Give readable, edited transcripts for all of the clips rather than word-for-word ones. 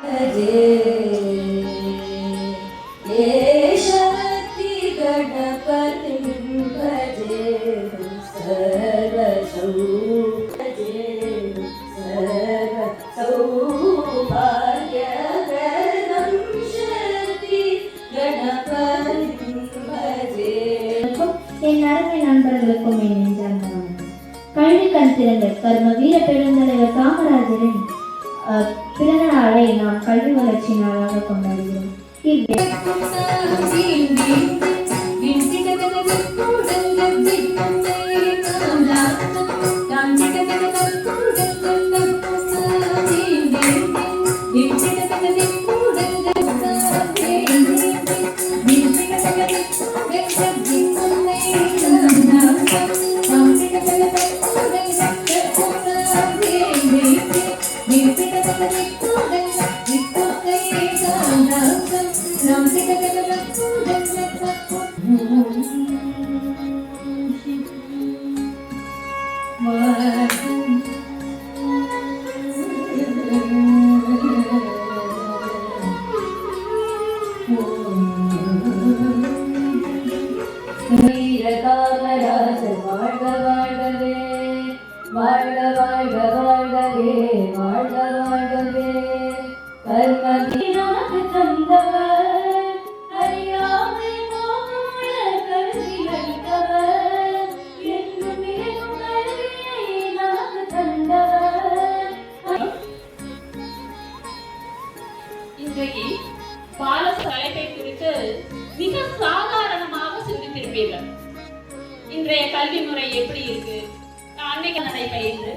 என் அருமை நண்பர்களுக்கும் என் நெஞ்சார்ந்த கல்வி கண் திறந்த கர்ம வீர பெருந்தலைவர் காமராஜரின் பிறந்த நாளை நாம் கல்வி வளர்ச்சி நாளாக கொண்டாடுகிறோம். காமராஜர் வாழ்க வாழ்கவே, வாழ்க வாழ்க வாழ்கவே, வாழ்க வாழ்கவே. கர்மமே நமக்கு தந்தவர், அறியாமை போகுமுள்ள கல்வி அளித்தவர், என்றும் இருக்கும் கல்வியை நமக்கு தந்தவர். இன்றைக்கு பாலஸ் தலைப்பை குறித்து மிக சாதாரணமாக சிந்தித்திருப்பீர்கள். இன்றைய கல்வி முறை எப்படி இருக்கு? அன்னைக்கு நடைபெற்று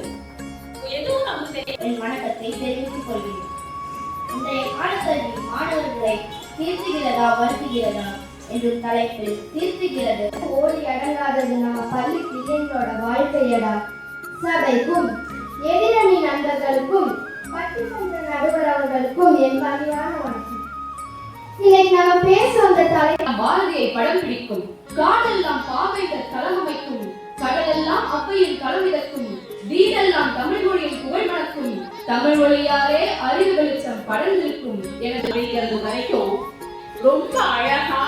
எதுவும் நமக்கு என் வணக்கத்தை தெரிவித்துக் கொள்கிறேன். இன்றைய பாடக்கல்வி மாணவர்களை தீர்த்துகிறதா வருத்துகிறதா என்ற தலைப்பில் தீர்த்துகிறது. ஓடி அடங்காதது நம்ம பள்ளி பிள்ளைங்களோட வாழ்க்கையடா. சபைக்கும் எதிரணி நண்பர்களுக்கும் பட்டிமன்ற நடுவர் அவர்களுக்கும் என் பணியான வணக்கம். இன்னைக்கு நம்ம பேச வந்த தலைப்பு வாழ்க்கையை படம் பிடிக்கும், காடெல்லாம் பாவைகள் களமமைக்கும், கடலெல்லாம் அவ்வையில் களமிதக்கும், வீடெல்லாம் தமிழ் மொழியில் புகழ் மணக்கும், தமிழ் மொழியாலே அறிவு வெளிச்சம் படர்ந்திருக்கும் என தெரிகிறது வரைக்கும் ரொம்ப அழகா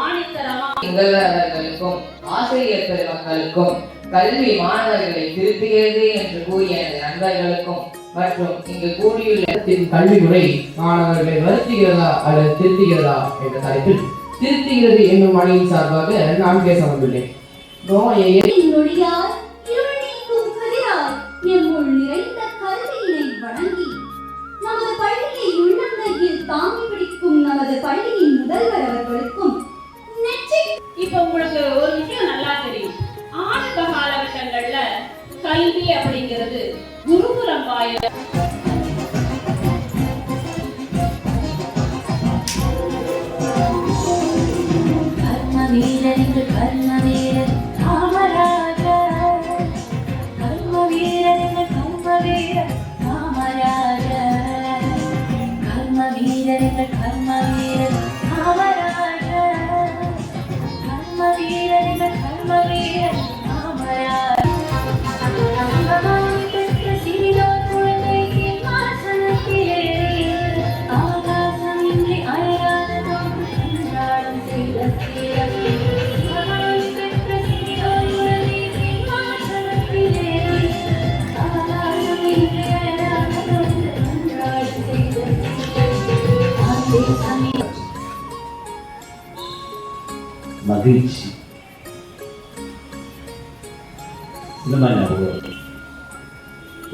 ஆணித்தரமா எங்களுக்கும் ஆசிரியர் பெருமக்களுக்கும் கல்வி மாணவர்களை திருத்துகிறது என்று கூறிய நண்பர்களுக்கும் மற்றும் இங்கு கூடியுள்ள கல்வி முறை மாணவர்களை வருத்துகிறதா அல்லது திருத்துகிறதா என்ற தலைப்பில் திருத்துகிறது என்னும் அணியின் சார்பாக நான் பேச வந்துள்ளேன். நமது பள்ளியை உள்ளங்கையில் தாங்கி பிடிக்கும் நமது பள்ளியின் முதல்வர் அவர்களுக்கும் இப்ப உங்களுக்கு ஒரு விஷயம் நல்லா தெரியும். ஆரம்ப காலகட்டங்கள்ல கல்வி அப்படிங்கிறது குருகுலம் வாயில கர்ம வீரர்கள் கர்ம வீரர் காமராஜர், கர்ம வீரர்கள் கர்ம வீரர் காமராஜர், கர்ம வீரர்கள் கர்ம வீரர் காமராஜர், கர்ம வீரர்கள் கர்ம வீரர் காமராஜர். மகிழ்ச்சி இந்த மாதிரி ஞாபகம்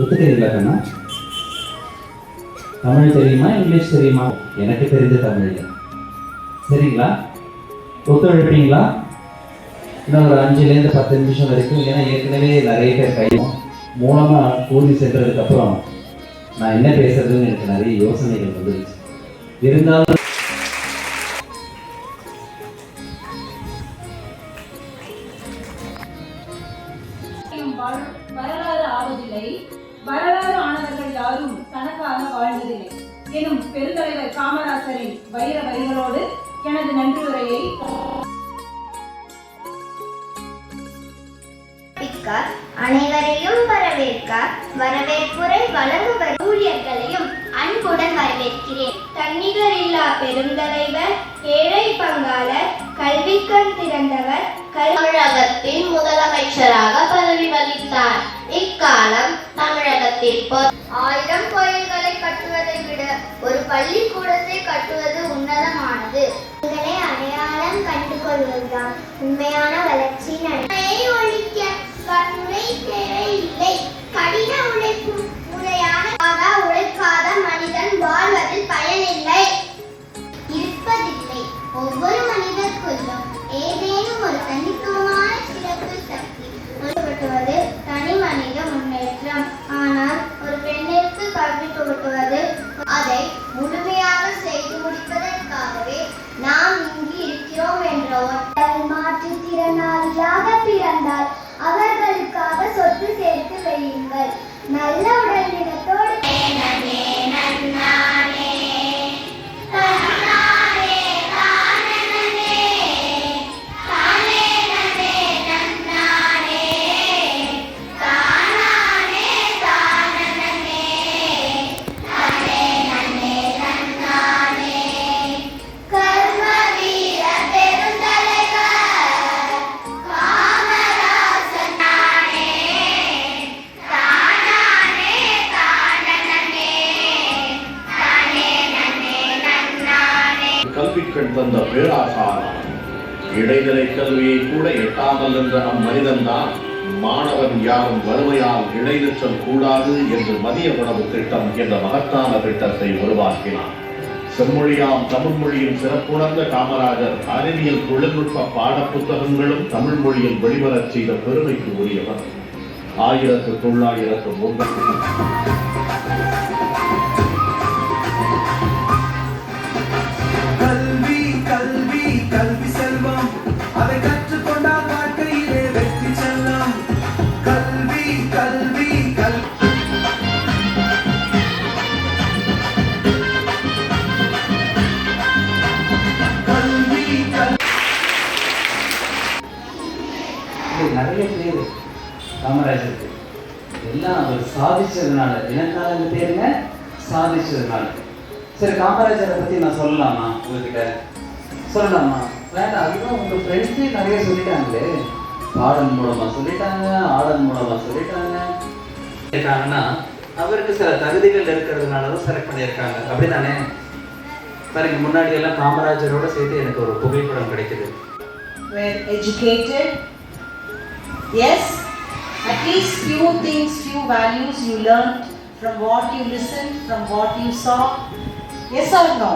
ஒத்துக்கிறீங்களா? தமிழ் தெரியுமா இங்கிலீஷ் தெரியுமா? எனக்கு தெரிஞ்ச தமிழ் சரிங்களா? ஒத்துழைப்பீங்களா? இன்னும் ஒரு 5லேருந்து 10 நிமிஷம் வரைக்கும். ஏன்னா ஏற்கனவே நிறைய பேர் கை மூலமாக கூடி சென்றதுக்கப்புறம் நான் என்ன பேசுறதுன்னு எனக்கு நிறைய யோசனைகள் வந்துருச்சு. இருந்தாலும் வரலாறு ஆவதில்லை, வரலாறு ஆனவர்கள் யாரும் தனக்காக வாழ்ந்ததில்லை எனும் பெருந்தலைவர் காமராஜரின் வைர வரிகளோடு எனது நன்றி உரையை அனைவரையும் வரவேற்க வரவேற்புரை வழங்குவர் ஊழியர்களையும் அன்புடன் வரவேற்கிறேன். தன்னிகர் இல்லா பெருந்தலைவர், ஏழை பங்காளர், கல்விக்கண் திறந்தவர், தமிழகத்தின் முதலமைச்சராக பதவி வகித்தார். இக்காலம் தமிழகத்தில் 1000 கோயில்களை கட்டுவதை விட ஒரு பள்ளிக்கூடத்தை கட்டுவது உன்னதமானது. உங்களை அடையாளம் கண்டு கொள்வதுதான் உண்மையான வளர்ச்சி. ஒழிக்க வன்முறை தேவையில்லை. கடின உழைக்கும் உழைக்காத மனிதன் வாழ்வதில் பயனில்லை, இருப்பதில்லை. ஒவ்வொரு மனிதருக்குள்ளும் ஏதேனும் ஒரு தனித்துவமான சிறப்பு சக்தி புகட்டுவது தனி மனித முன்னேற்றம். ஆனால் ஒரு பெண்ணிற்கு கல்வி புகட்டுவது அதை முழுமையாக செய்து முடிப்பதற்காகவே நாம் இங்கு இருக்கிறோம் என்ற மாற்றுத்திறனாளியாக பிறந்தால் அவர்களுக்காக சொத்து சேர்த்து வையுங்கள். நல்ல உடல் நிலத்தோடு கல்விக்கண் தந்த பேராசாரம் இடைநிலை கல்வியை கூட எட்டாமல் என்ற அம்மனிதன்தான் மாணவன் யாரும் வறுமையால் இடைநிற்றல் கூடாது என்று மதிய உணவு திட்டம் என்ற மகத்தான திட்டத்தை உருவாக்கினார். செம்மொழியாம் தமிழ் மொழியின் சிறப்புணர்ந்த காமராஜர் அறிவியல் தொழில்நுட்ப பாட புத்தகங்களும் தமிழ் மொழியில் வெளிவரச் செய்த பெருமைக்கு உரியவர். 1903 கல்வி செல்வம், அதை கற்றுக்கொண்டால் வாழ்க்கையிலே வெற்றி செல்லும். கல்வி கல்வி கல்வி நிறைய பேர் காமராஜருக்கு எல்லாம் அவர் சாதிச்சதுனால, எனக்காக இந்த பேருங்க சாதிச்சதுனால. சரி, காமராஜரை பத்தி நான் சொல்லலாமா உங்ககிட்ட? சொல்லலாமா? வேண்டாம், அதுதான் உங்க ஃப்ரெண்ட்ஸே நிறைய சொல்லிட்டாங்களே. பாடல் மூலமா சொல்லிட்டாங்க, ஆடல் மூலமா சொல்லிட்டாங்க. இருக்காங்கன்னா அவருக்கு சில தகுதிகள் இருக்கிறதுனாலதான் செலக்ட் பண்ணியிருக்காங்க, அப்படிதானே? பாருங்க, முன்னாடி எல்லாம் காமராஜரோட சேர்த்து எனக்கு ஒரு புகைப்படம் கிடைக்குது. Were educated, yes, at least few things, few values you learned from what you listened, from what you saw. Yes or no?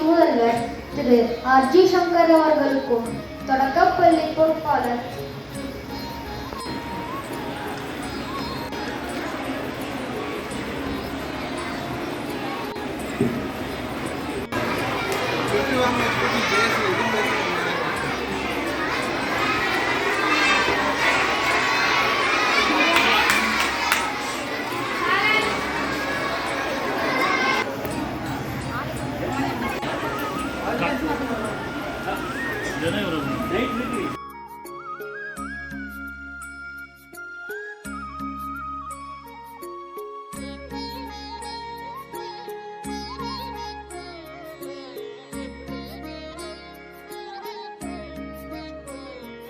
முதல்வர் திரு ஆர்ஜி சங்கர் அவர்களுக்கும் தொடக்கப்பள்ளி பொறுப்பாளர் பேசி